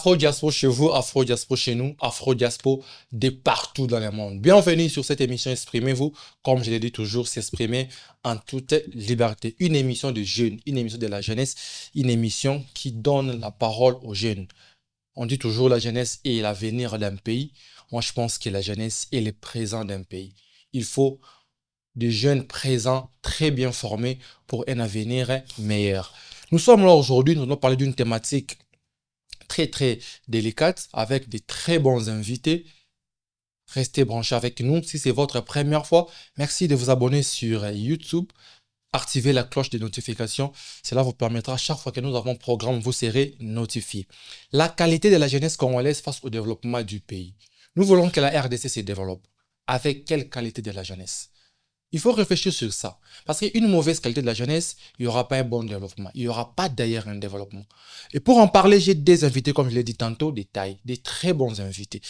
Afro-Diaspo chez vous, Afro-Diaspo chez nous, Afro-Diaspo de partout dans le monde. Bienvenue sur cette émission Exprimez-vous. Comme je l'ai dit toujours, s'exprimer en toute liberté. Une émission de jeunes, une émission de la jeunesse, une émission qui donne la parole aux jeunes. On dit toujours la jeunesse est l'avenir d'un pays. Moi, je pense que la jeunesse est le présent d'un pays. Il faut des jeunes présents, très bien formés pour un avenir meilleur. Nous sommes là aujourd'hui, nous allons parler d'une thématique très délicate avec des très bons invités. Restez branchés avec nous. Si c'est votre première fois, merci de vous abonner sur YouTube. Activez la cloche de notification. Cela vous permettra, chaque fois que nous avons un programme, vous serez notifié. La qualité de la jeunesse congolaise face au développement du pays. Nous voulons que la RDC se développe. Avec quelle qualité de la jeunesse? Il faut réfléchir sur ça. Parce qu'une mauvaise qualité de la jeunesse, il n'y aura pas un bon développement. Il n'y aura pas d'ailleurs un développement. Et pour en parler, j'ai des invités, comme je l'ai dit tantôt, des tailles, des très bons invités.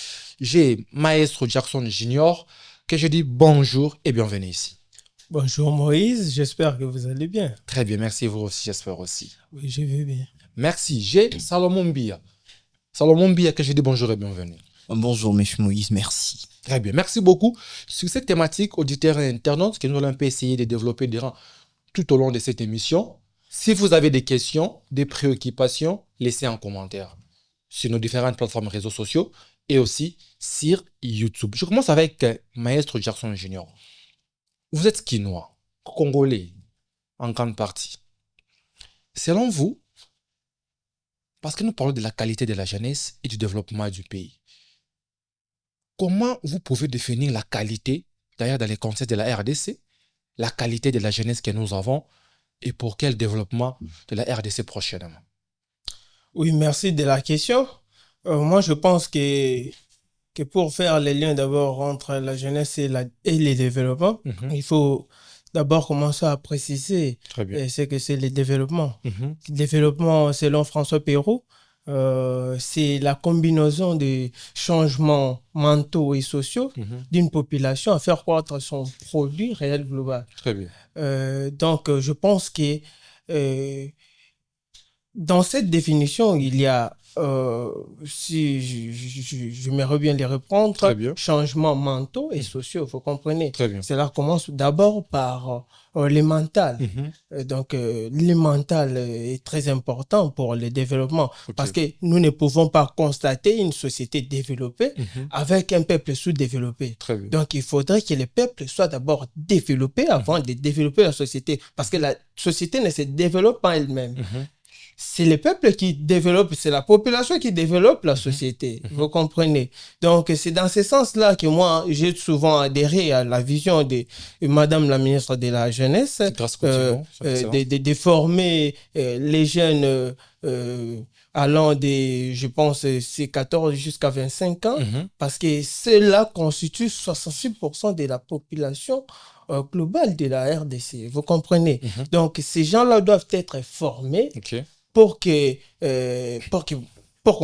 J'ai Maestro Jackson Junior, que je dis bonjour et bienvenue ici. Bonjour Moïse, j'espère que vous allez bien. Très bien, merci, vous aussi, j'espère aussi. Oui, je vais bien. Merci. J'ai Salomon Bia. Salomon Bia, que je dis bonjour et bienvenue. Bonjour, M. Moïse, merci. Très bien, merci beaucoup. Sur cette thématique, auditeurs et internautes, que nous allons un peu essayer de développer tout au long de cette émission. Si vous avez des questions, des préoccupations, laissez un commentaire sur nos différentes plateformes réseaux sociaux et aussi sur YouTube. Je commence avec Maestro Jackson Junior. Vous êtes Kinois, Congolais, en grande partie. Selon vous, parce que nous parlons de la qualité de la jeunesse et du développement du pays, comment vous pouvez définir la qualité, d'ailleurs dans les concepts de la RDC, la qualité de la jeunesse que nous avons et pour quel développement de la RDC prochainement? Oui, merci de la question. Moi, je pense que pour faire les liens d'abord entre la jeunesse et le développement, il faut d'abord commencer à préciser ce que c'est le développement. Le développement, selon François Peyroux, c'est la combinaison des changements mentaux et sociaux d'une population à faire croître son produit réel global. Très bien. Donc, je pense que dans cette définition, il y a, si j'aimerais bien les reprendre, changements mentaux et sociaux, vous comprenez. Cela commence d'abord par le mental. Donc, le mental est très important pour le développement parce que nous ne pouvons pas constater une société développée avec un peuple sous-développé. Donc, il faudrait que le peuple soit d'abord développé avant de développer la société parce que la société ne se développe pas elle-même. C'est le peuple qui développe, c'est la population qui développe la société, vous comprenez. Donc, c'est dans ce sens-là que moi, j'ai souvent adhéré à la vision de Madame la ministre de la Jeunesse, de former les jeunes allant de, je pense, c'est 14 jusqu'à 25 ans, parce que cela constitue 66% de la population globale de la RDC, vous comprenez. Donc, ces gens-là doivent être formés pour qu'on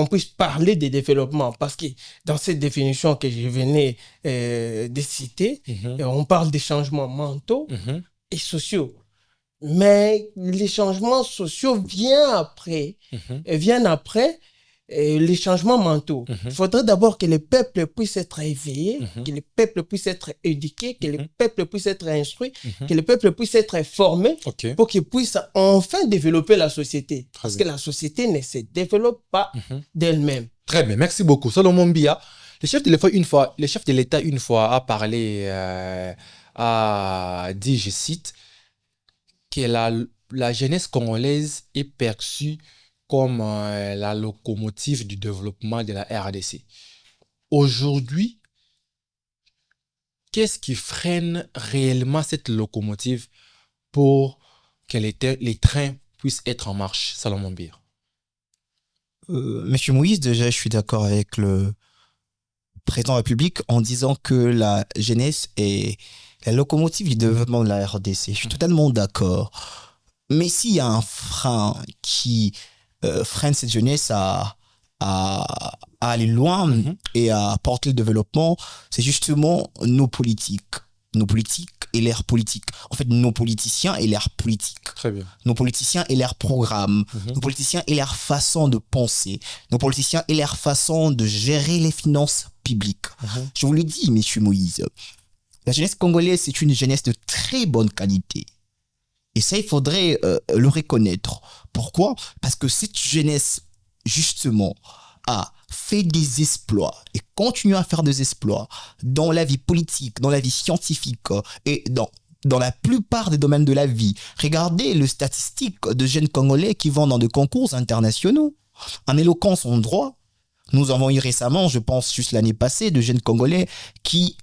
puisse parler de développement. Parce que dans cette définition que je venais de citer, on parle des changements mentaux et sociaux. Mais les changements sociaux viennent après les changements mentaux. Il faudrait d'abord que le peuple puisse être éveillé, que le peuple puisse être éduqué, que le peuple puisse être instruit, que le peuple puisse être formé pour qu'il puisse enfin développer la société. Parce que la société ne se développe pas d'elle-même. Très bien, merci beaucoup. Salomon Bia, le chef de l'État une fois a parlé, a dit, je cite, que la jeunesse congolaise est perçue comme la locomotive du développement de la RDC. Aujourd'hui, qu'est-ce qui freine réellement cette locomotive pour que les trains puissent être en marche, Salomon Bia? Monsieur Moïse, déjà, je suis d'accord avec le président de la République en disant que la jeunesse est la locomotive du développement de la RDC. Je suis totalement d'accord. Mais s'il y a un frein qui freine cette jeunesse à aller loin et à porter le développement, c'est justement nos politiques. nos politiques et l'ère politique. En fait, nos politiciens et l'ère politique. Très bien. Nos politiciens et leur programme. Nos politiciens et leur façon de penser. Nos politiciens et leur façon de gérer les finances publiques. Je vous le dis, monsieur Moïse, la jeunesse congolaise, c'est une jeunesse de très bonne qualité. Et ça, il faudrait le reconnaître. Pourquoi? Parce que cette jeunesse, justement, a fait des exploits et continue à faire des exploits dans la vie politique, dans la vie scientifique et dans la plupart des domaines de la vie. Regardez les statistiques de jeunes Congolais qui vont dans des concours internationaux. En éloquence en droit, nous avons eu récemment, je pense juste l'année passée, de jeunes Congolais qui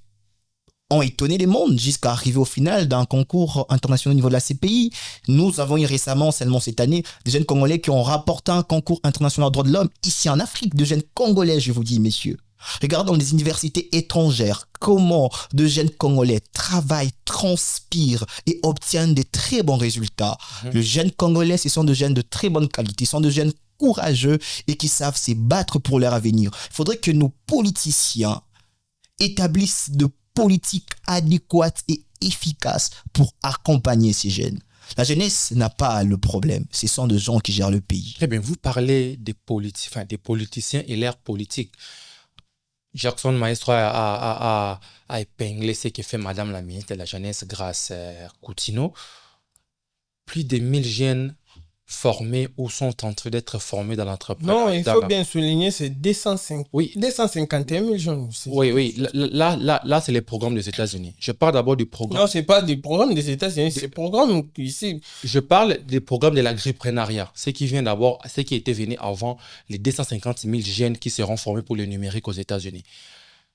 ont étonné les mondes jusqu'à arriver au final d'un concours international au niveau de la CPI. Nous avons eu récemment, seulement cette année, des jeunes Congolais qui ont rapporté un concours international aux droits de l'homme ici en Afrique, de jeunes Congolais, je vous dis, messieurs. Regardons les universités étrangères, comment de jeunes Congolais travaillent, transpirent et obtiennent des très bons résultats. Les jeunes Congolais, ce sont des jeunes de très bonne qualité, ce sont des jeunes courageux et qui savent se battre pour leur avenir. Il faudrait que nos politiciens établissent de politiques adéquates et efficaces pour accompagner ces jeunes. La jeunesse n'a pas le problème. Ce sont des gens qui gèrent le pays. Très bien. Vous parlez des politiciens et l'ère politique. Jackson Maestro a épinglé ce que fait Madame la ministre de la Jeunesse, Grace Coutinho. Plus de 1000 jeunes formés ou sont en train d'être formés dans l'entreprise. Non, il faut bien souligner, c'est 251 000 jeunes. Oui. Là, c'est les programmes des États-Unis. Je parle d'abord du programme. Non, ce n'est pas des programmes des États-Unis, c'est des programmes ici. Je parle des programmes de l'agriprenariat. Ce qui était venu avant les 250 000 jeunes qui seront formés pour le numérique aux États-Unis.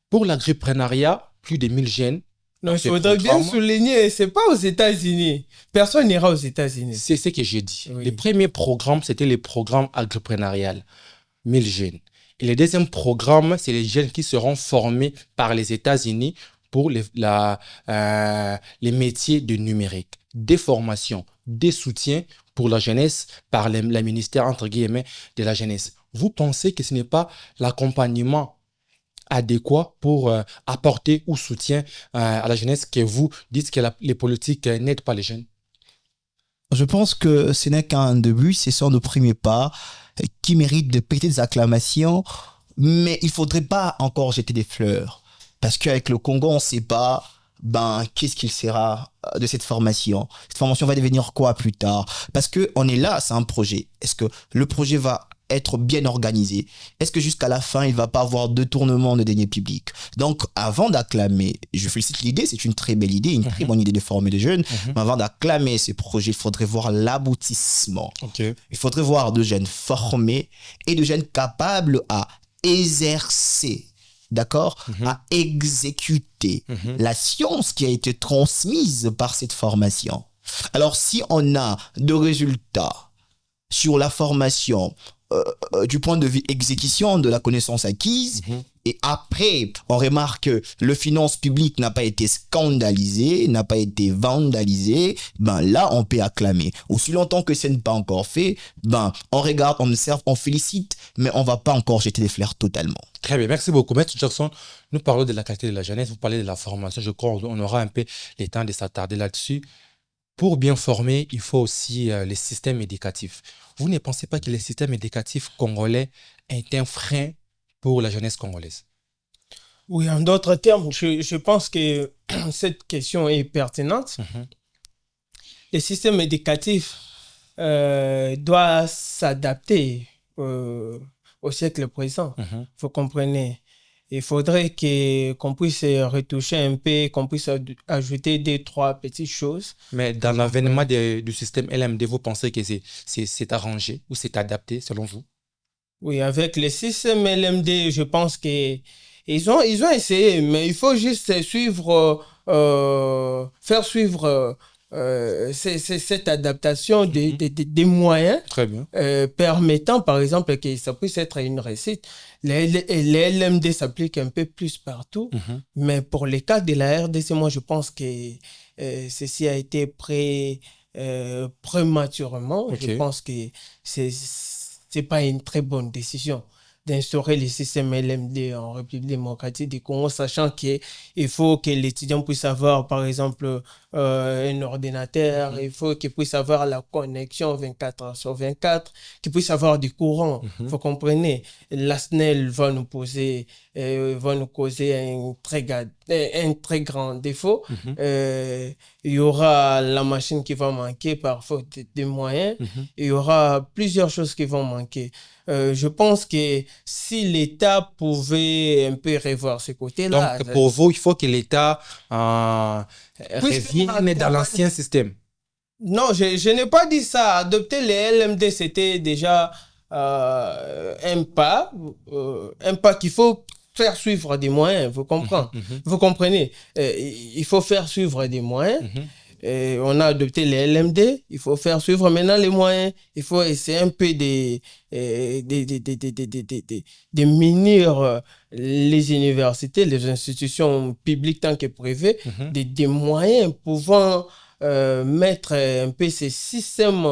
Pour l'agriprenariat, plus de 1000 jeunes. Non, il faudrait bien souligner, ce n'est pas aux États-Unis. Personne n'ira aux États-Unis. C'est ce que j'ai dit. Oui. Les premiers programmes, c'était les programmes agriprenariales, 1000 jeunes. Et le deuxième programme, c'est les jeunes qui seront formés par les États-Unis pour les métiers du numérique. Des formations, des soutiens pour la jeunesse par le ministère, entre guillemets, de la jeunesse. Vous pensez que ce n'est pas l'accompagnement adéquat pour apporter ou soutien à la jeunesse que vous dites que les politiques n'aident pas les jeunes? Je pense que ce n'est qu'un début, ce sont nos premiers pas qui méritent de petites acclamations, mais il ne faudrait pas encore jeter des fleurs. Parce qu'avec le Congo, on ne sait pas qu'est-ce qu'il sera de cette formation. Cette formation va devenir quoi plus tard? Parce qu'on est là, c'est un projet. Est-ce que le projet va être bien organisé? Est-ce que jusqu'à la fin, il ne va pas avoir détournement de deniers publics? Donc, avant d'acclamer, je félicite l'idée, c'est une très belle idée, une très bonne idée de former des jeunes, mais avant d'acclamer ces projets, il faudrait voir l'aboutissement. Il faudrait voir de jeunes formés et de jeunes capables à exercer, d'accord, à exécuter la science qui a été transmise par cette formation. Alors, si on a de résultats sur la formation, du point de vue exécution de la connaissance acquise, et après, on remarque que le finance publique n'a pas été scandalisé, n'a pas été vandalisé, là, on peut acclamer. Aussi longtemps que ce n'est pas encore fait, on regarde, on observe, on félicite, mais on ne va pas encore jeter des fleurs totalement. Très bien, merci beaucoup. Maître Jackson, nous parlons de la qualité de la jeunesse, vous parlez de la formation, je crois qu'on aura un peu le temps de s'attarder là-dessus. Pour bien former, il faut aussi les systèmes éducatifs. Vous ne pensez pas que le système éducatif congolais est un frein pour la jeunesse congolaise? Oui, en d'autres termes, je pense que cette question est pertinente. Le système éducatif doit s'adapter au siècle présent. Vous comprenez? Il faudrait qu'on puisse retoucher un peu, qu'on puisse ajouter 2-3 petites choses. Mais dans l'avènement du système LMD, vous pensez que c'est arrangé ou c'est adapté selon vous? Oui, avec le système LMD, je pense qu'ils ont essayé, mais il faut juste suivre, faire suivre cette adaptation des moyens. Très bien. Permettant, par exemple, que ça puisse être une réussite. Les LMD s'appliquent un peu plus partout, mais pour le cas de la RDC, moi, je pense que ceci a été prématurément. Je pense que c'est pas une très bonne décision. d'instaurer le système LMD en République démocratique du Congo, sachant qu'il faut que l'étudiant puisse avoir, par exemple, un ordinateur, il faut qu'il puisse avoir la connexion 24 heures sur 24, qu'il puisse avoir du courant. Vous comprenez? La SNEL va nous causer un très grand défaut. Il y aura la machine qui va manquer par faute de moyens. Il y aura plusieurs choses qui vont manquer. Je pense que si l'État pouvait un peu revoir ce côté-là... Donc, pour vous, il faut que l'État revienne dans l'ancien système. Non, je n'ai pas dit ça. Adopter les LMD, c'était déjà un pas qu'il faut faire suivre des moyens, vous comprenez? Vous comprenez? Il faut faire suivre des moyens. On a adopté les LMD, il faut faire suivre maintenant les moyens. Il faut essayer un peu de munir les universités, les institutions publiques tant que privées, des moyens pouvant mettre un peu ces systèmes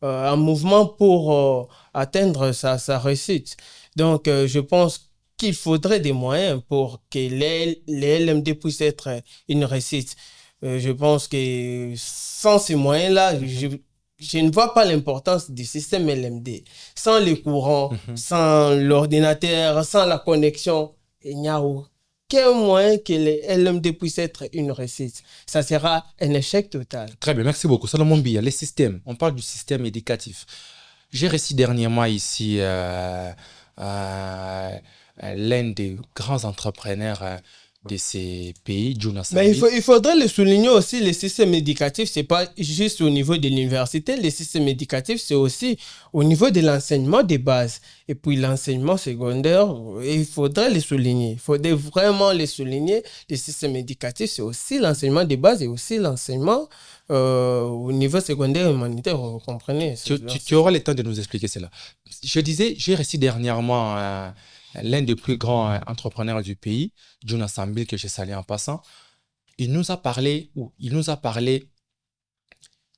en mouvement pour atteindre sa réussite. Donc, je pense qu'il faudrait des moyens pour que les LMD puissent être une réussite. Je pense que sans ces moyens-là, je ne vois pas l'importance du système LMD. Sans les courants, sans l'ordinateur, sans la connexion, il n'y a aucun moyen que les LMD puissent être une réussite. Ça sera un échec total. Très bien, merci beaucoup. Salomon Biya, les systèmes, on parle du système éducatif. J'ai reçu dernièrement ici l'un des grands entrepreneurs de ces pays, Jonas Mais il faudrait le souligner aussi, le système éducatif, ce n'est pas juste au niveau de l'université, le système éducatif, c'est aussi au niveau de l'enseignement de base. Et puis l'enseignement secondaire, il faudrait le souligner. Il faudrait vraiment le souligner. Le système éducatif, c'est aussi l'enseignement de base et aussi l'enseignement au niveau secondaire humanitaire, vous comprenez? Tu auras le temps de nous expliquer cela. Je disais, j'ai reçu dernièrement l'un des plus grands entrepreneurs du pays, Jonas Sambil, que j'ai salué en passant. Il nous a parlé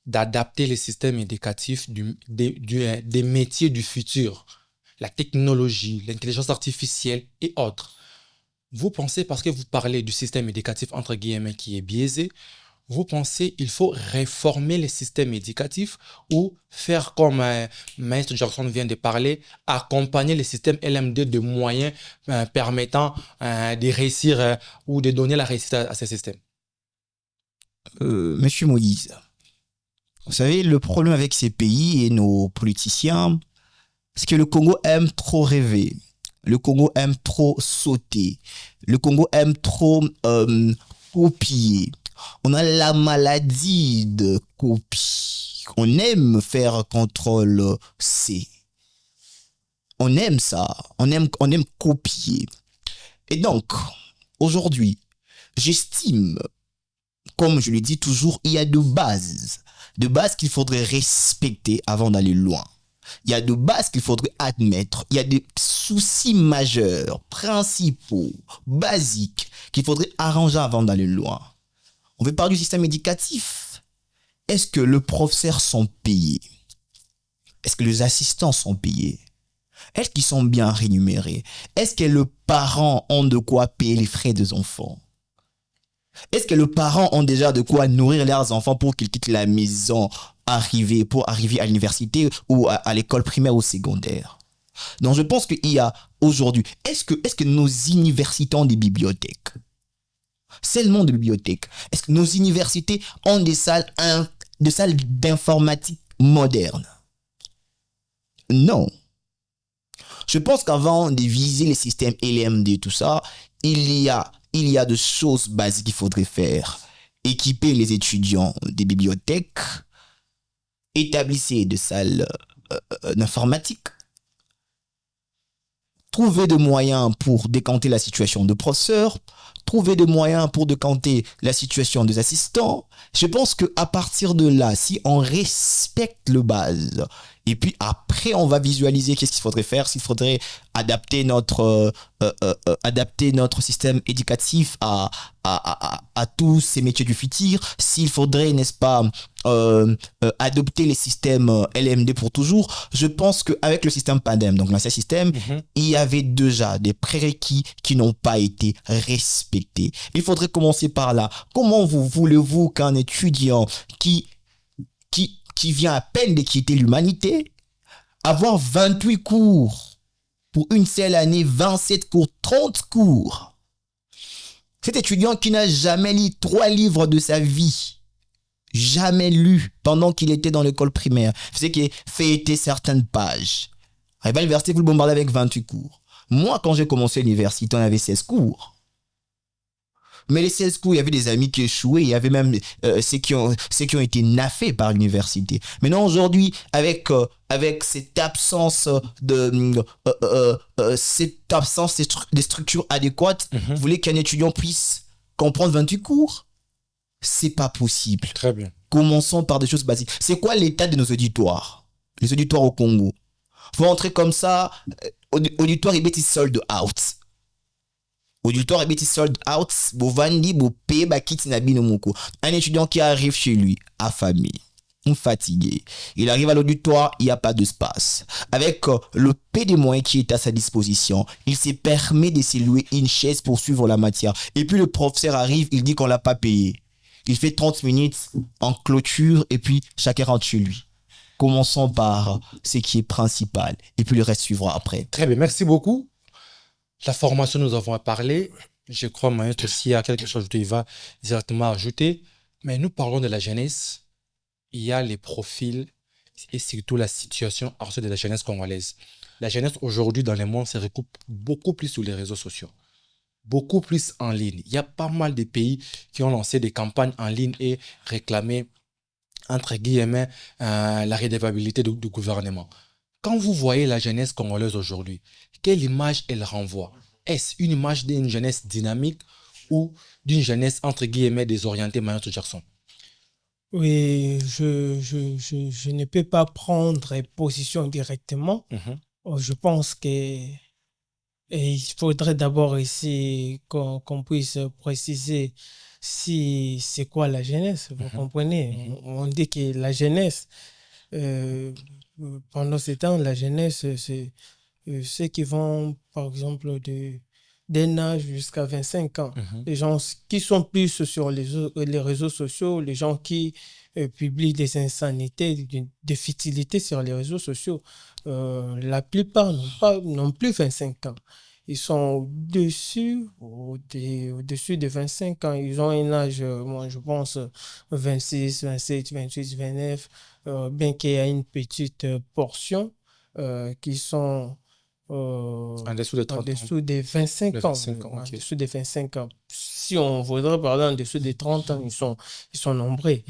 d'adapter les systèmes éducatifs des métiers du futur, la technologie, l'intelligence artificielle et autres. Vous pensez, parce que vous parlez du système éducatif entre guillemets qui est biaisé, vous pensez qu'il faut réformer les systèmes éducatifs ou faire comme Maître Johnson vient de parler, accompagner les systèmes LMD de moyens permettant de réussir ou de donner la réussite à ces systèmes? Monsieur Moïse, vous savez, le problème avec ces pays et nos politiciens, c'est que le Congo aime trop rêver. Le Congo aime trop sauter. Le Congo aime trop copier. On a la maladie de copie. On aime faire contrôle C. On aime ça. On aime copier. Et donc, aujourd'hui, j'estime, comme je le dis toujours, il y a deux bases qu'il faudrait respecter avant d'aller loin. Il y a deux bases qu'il faudrait admettre. Il y a des soucis majeurs, principaux, basiques qu'il faudrait arranger avant d'aller loin. On veut parler du système éducatif. Est-ce que les professeurs sont payés? Est-ce que les assistants sont payés? Est-ce qu'ils sont bien rémunérés? Est-ce que les parents ont de quoi payer les frais des enfants? Est-ce que les parents ont déjà de quoi nourrir leurs enfants pour qu'ils quittent la maison pour arriver à l'université ou à l'école primaire ou secondaire? Donc je pense qu'il y a aujourd'hui, est-ce que nos universités ont des bibliothèques? Seulement de bibliothèques. Est-ce que nos universités ont des salles d'informatique modernes? Non. Je pense qu'avant de viser les systèmes LMD et tout ça, il y a des choses basiques qu'il faudrait faire. Équiper les étudiants des bibliothèques, établir des salles d'informatique, trouver des moyens pour décanter la situation de professeurs, trouver des moyens pour décanter la situation des assistants. Je pense qu'à partir de là, si on respecte le base, et puis après, on va visualiser qu'est-ce qu'il faudrait faire, s'il faudrait adapter notre système éducatif à tous ces métiers du futur, s'il faudrait, n'est-ce pas, adopter les systèmes LMD pour toujours. Je pense qu'avec le système PADEM, donc l'ancien système, il y avait déjà des prérequis qui n'ont pas été respectés. Il faudrait commencer par là. Comment voulez-vous qu'un étudiant qui vient à peine de quitter l'humanité, avoir 28 cours pour une seule année, 27 cours, 30 cours. Cet étudiant qui n'a jamais lu 3 livres de sa vie, jamais lu pendant qu'il était dans l'école primaire, faisait qu'il feuilletait certaines pages. Arrivé à l'université, vous le bombardez avec 28 cours. Moi, quand j'ai commencé l'université, on avait 16 cours. Mais les 16 cours, il y avait des amis qui échouaient, il y avait même ceux qui ont été naffés par l'université. Maintenant, aujourd'hui, avec cette absence des structures adéquates, vous voulez qu'un étudiant puisse comprendre 28 cours? C'est pas possible. Très bien. Commençons par des choses basiques. C'est quoi l'état de nos auditoires? Les auditoires au Congo. Faut entrer comme ça, auditoire est sold out. Auditoire est sold out, un étudiant qui arrive chez lui, affamé, fatigué, il arrive à l'auditoire, il n'y a pas d'espace. Avec le peu de moyens qui est à sa disposition, il se permet de se louer une chaise pour suivre la matière. Et puis le professeur arrive, il dit qu'on ne l'a pas payé. Il fait 30 minutes en clôture et puis chacun rentre chez lui. Commençons par ce qui est principal et puis le reste suivra après. Très bien, merci beaucoup. La formation, nous avons parlé. Je crois, Maître, s'il y a quelque chose qu'il va directement ajouter. Mais nous parlons de la jeunesse. Il y a les profils et surtout la situation actuelle de la jeunesse congolaise. La jeunesse aujourd'hui dans le monde se recoupe beaucoup plus sur les réseaux sociaux. Beaucoup plus en ligne. Il y a pas mal de pays qui ont lancé des campagnes en ligne et réclamé, entre guillemets, la redevabilité du gouvernement. Quand vous voyez la jeunesse congolaise aujourd'hui, quelle image elle renvoie? Est-ce une image d'une jeunesse dynamique ou d'une jeunesse, entre guillemets, désorientée, Maître Jackson? Oui, je ne peux pas prendre position directement. Je pense qu'il faudrait d'abord ici qu'on puisse préciser c'est quoi la jeunesse, vous comprenez? On dit que la jeunesse, pendant ce temps, la jeunesse, c'est ceux qui vont, par exemple, d'un âge jusqu'à 25 ans. Les gens qui sont plus sur les réseaux sociaux, les gens qui publient des insanités, des futilités sur les réseaux sociaux, la plupart n'ont plus 25 ans. Ils sont au-dessus de 25 ans. Ils ont un âge, moi je pense, 26, 27, 28, 29, bien qu'il y ait une petite portion qui sont en dessous de 30 en dessous des 25 ans. En dessous des 25 ans. Si on voudrait parler en dessous des 30 ans, ils sont nombreux.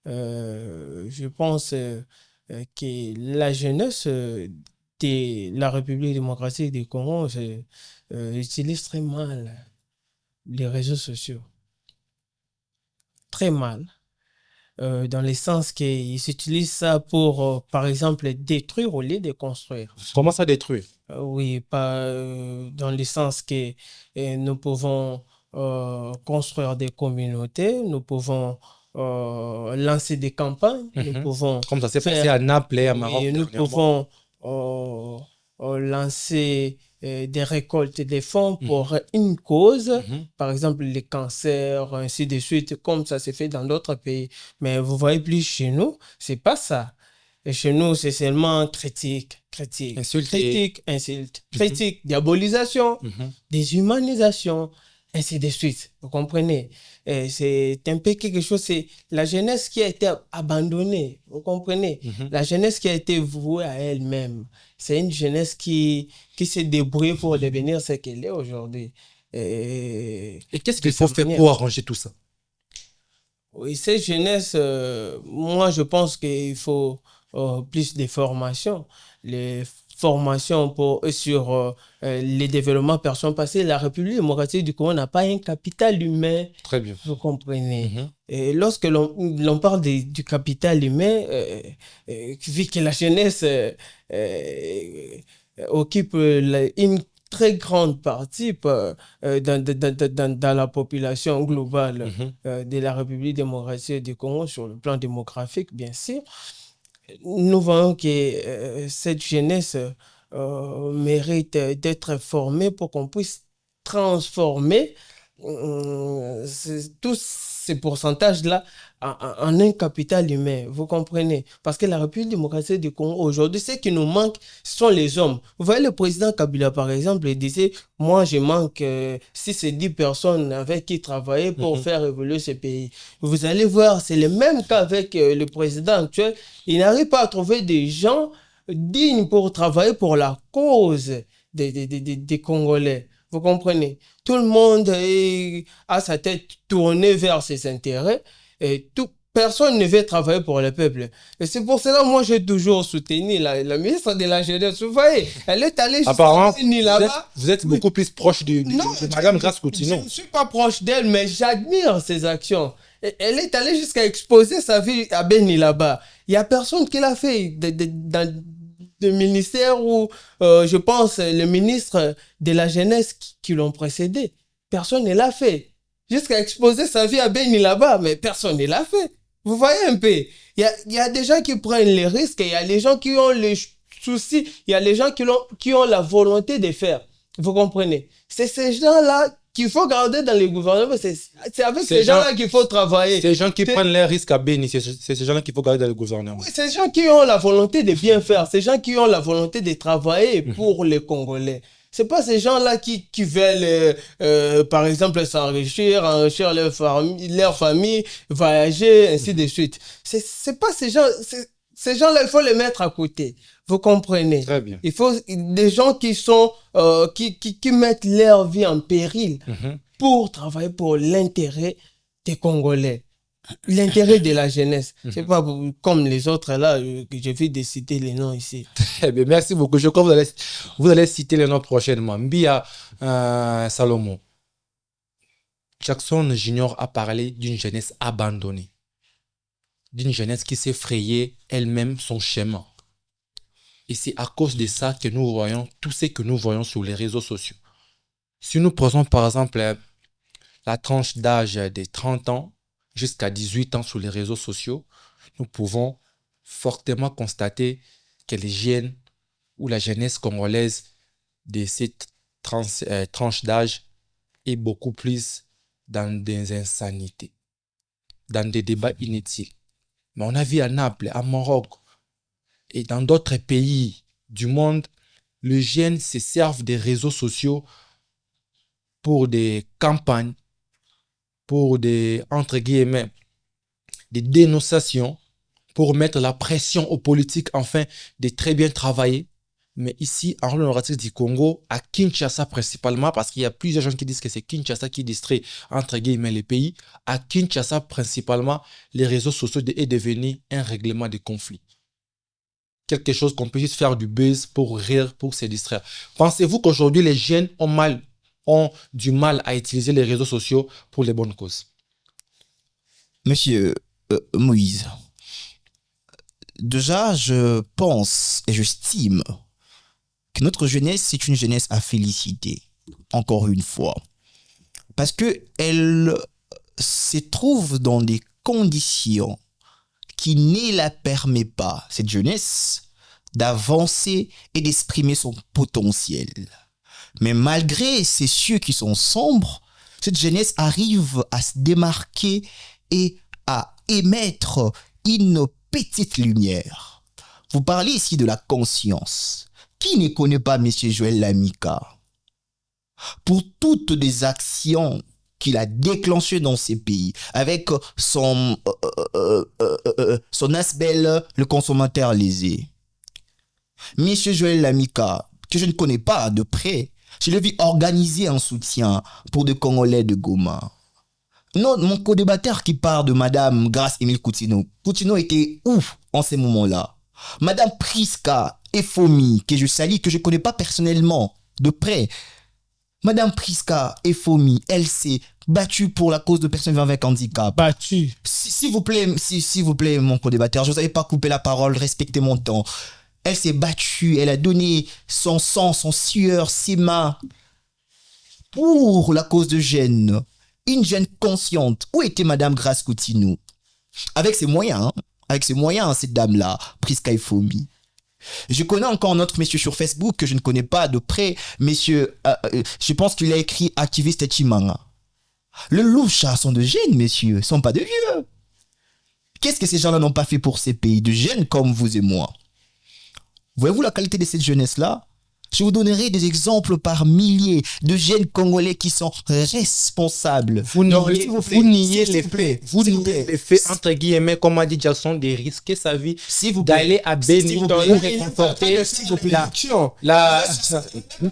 Je pense que la jeunesse de la République démocratique du Congo utilise très mal les réseaux sociaux. Très mal. Dans le sens qu'ils utilisent ça pour, par exemple, détruire au lieu de construire. Comment ça détruire? Oui, dans le sens que nous pouvons construire des communautés, nous pouvons lancer des campagnes, nous pouvons... Comme ça s'est passé à Naples et à Maroc. Nous pouvons lancer des récoltes, des fonds pour une cause, par exemple les cancers, ainsi de suite, comme ça s'est fait dans d'autres pays. Mais vous voyez plus chez nous, c'est pas ça. Et chez nous, c'est seulement critique, insulte, critique, diabolisation, déshumanisation, ainsi de suite. Vous comprenez? Et c'est un peu quelque chose, c'est la jeunesse qui a été abandonnée. Vous comprenez? La jeunesse qui a été vouée à elle-même. C'est une jeunesse qui s'est débrouillée pour devenir ce qu'elle est aujourd'hui. Et qu'est-ce qu'il faut faire pour arranger tout ça? Oui, cette jeunesse, moi je pense qu'il faut plus de formation. formation sur les développements personnels, parce que la République démocratique du Congo n'a pas un capital humain. Très bien. Vous comprenez. Et lorsque l'on parle du capital humain, vu que la jeunesse occupe une très grande partie dans la population globale de la République démocratique du Congo sur le plan démographique, bien sûr, nous voyons que cette jeunesse mérite d'être formée pour qu'on puisse transformer tous ces pourcentages-là en un capital humain. Vous comprenez? Parce que la République démocratique du Congo, aujourd'hui, ce qui nous manque, ce sont les hommes. Vous voyez, le président Kabila, par exemple, il disait, moi, je manque 6 et 10 personnes avec qui travailler pour faire évoluer ce pays. Vous allez voir, c'est le même cas avec le président actuel. Il n'arrive pas à trouver des gens dignes pour travailler pour la cause des Congolais. Vous comprenez? Tout le monde a sa tête tournée vers ses intérêts et personne ne veut travailler pour le peuple. Et c'est pour cela que moi, j'ai toujours soutenu la ministre de la Jeunesse. Vous voyez, elle est allée apparemment, là-bas. Vous êtes beaucoup plus proche de Mme Grace Coutinho. Je ne suis pas proche d'elle, mais j'admire ses actions. Elle est allée jusqu'à exposer sa vie à Beni là-bas. Il n'y a personne qui l'a fait dans le ministère ou, je pense, le ministre de la Jeunesse qui l'ont précédé. Personne ne l'a fait. Jusqu'à exposer sa vie à Beni là-bas, mais personne ne l'a fait. Vous voyez un peu, il y a des gens qui prennent les risques, il y a des gens qui ont les soucis, il y a des gens qui ont la volonté de faire. Vous comprenez? C'est ces gens-là qu'il faut garder dans les gouvernements. C'est avec ces gens-là qu'il faut travailler. Ces gens qui prennent les risques à Beni, c'est ces gens-là qu'il faut garder dans les gouvernements. Oui, ces gens qui ont la volonté de bien faire, ces gens qui ont la volonté de travailler pour les Congolais. C'est pas ces gens-là qui veulent, par exemple, s'enrichir, enrichir leur famille, voyager, ainsi de suite. C'est pas ces gens, ces gens-là, il faut les mettre à côté. Vous comprenez? Très bien. Il faut des gens qui sont, qui mettent leur vie en péril pour travailler pour l'intérêt des Congolais. L'intérêt de la jeunesse. C'est pas comme les autres là, que je vais citer les noms ici. Très bien, merci beaucoup. Je crois que vous allez citer les noms prochainement. Mbia Salomon. Jackson Junior a parlé d'une jeunesse abandonnée. D'une jeunesse qui s'est frayée elle-même son chemin. Et c'est à cause de ça que nous voyons tout ce que nous voyons sur les réseaux sociaux. Si nous prenons par exemple la tranche d'âge des 30 ans, jusqu'à 18 ans sur les réseaux sociaux, nous pouvons fortement constater que les jeunes ou la jeunesse congolaise de cette tranche d'âge est beaucoup plus dans des insanités, dans des débats inutiles. Mais on a vu à Naples, à Maroc et dans d'autres pays du monde, les jeunes se servent des réseaux sociaux pour des campagnes, pour des, entre guillemets, des dénonciations, pour mettre la pression aux politiques afin de très bien travailler. Mais ici, en République démocratique du Congo, à Kinshasa principalement, parce qu'il y a plusieurs gens qui disent que c'est Kinshasa qui distrait, entre guillemets, les pays, à Kinshasa principalement, les réseaux sociaux est devenu un règlement de conflit. Quelque chose qu'on puisse faire du buzz pour rire, pour se distraire. Pensez-vous qu'aujourd'hui, les jeunes ont du mal à utiliser les réseaux sociaux pour les bonnes causes? Monsieur Moïse, déjà, je pense et j'estime que notre jeunesse, c'est une jeunesse à féliciter, encore une fois. Parce qu'elle se trouve dans des conditions qui ne la permettent pas, cette jeunesse, d'avancer et d'exprimer son potentiel. Mais malgré ces cieux qui sont sombres, cette jeunesse arrive à se démarquer et à émettre une petite lumière. Vous parlez ici de la conscience. Qui ne connaît pas M. Joël Lamika? Pour toutes les actions qu'il a déclenchées dans ces pays, avec son aspect, le consommateur lésé. M. Joël Lamika, que je ne connais pas de près, je l'ai vu organiser un soutien pour des Congolais de Goma. Non, mon co-débatteur qui parle de Madame Grace Émile Coutinho. Coutinho était où en ces moments-là? Madame Priska Efomi, que je salue, que je ne connais pas personnellement, de près. Madame Priska Efomi, elle s'est battue pour la cause de personnes vivant avec handicap. Battue. S'il vous plaît, mon co-débatteur, je ne vous avais pas coupé la parole, respectez mon temps. Elle s'est battue, elle a donné son sang, son sueur, ses mains pour la cause de jeunes. Une jeune consciente. Où était Madame Grace Coutinho? Avec ses moyens, cette dame-là, Priska Efomi. Je connais encore un autre monsieur sur Facebook que je ne connais pas de près, monsieur, je pense qu'il a écrit activiste Chimanga. Le loucha sont de jeunes, messieurs, sont pas de vieux. Qu'est-ce que ces gens-là n'ont pas fait pour ces pays, de jeunes comme vous et moi? Voyez-vous la qualité de cette jeunesse-là? Je vous donnerai des exemples par milliers de jeunes Congolais qui sont responsables. Vous niez les faits. Vous niez les faits, entre guillemets, comme a dit Jackson, de risquer sa vie d'aller à Béni pour réconforter la...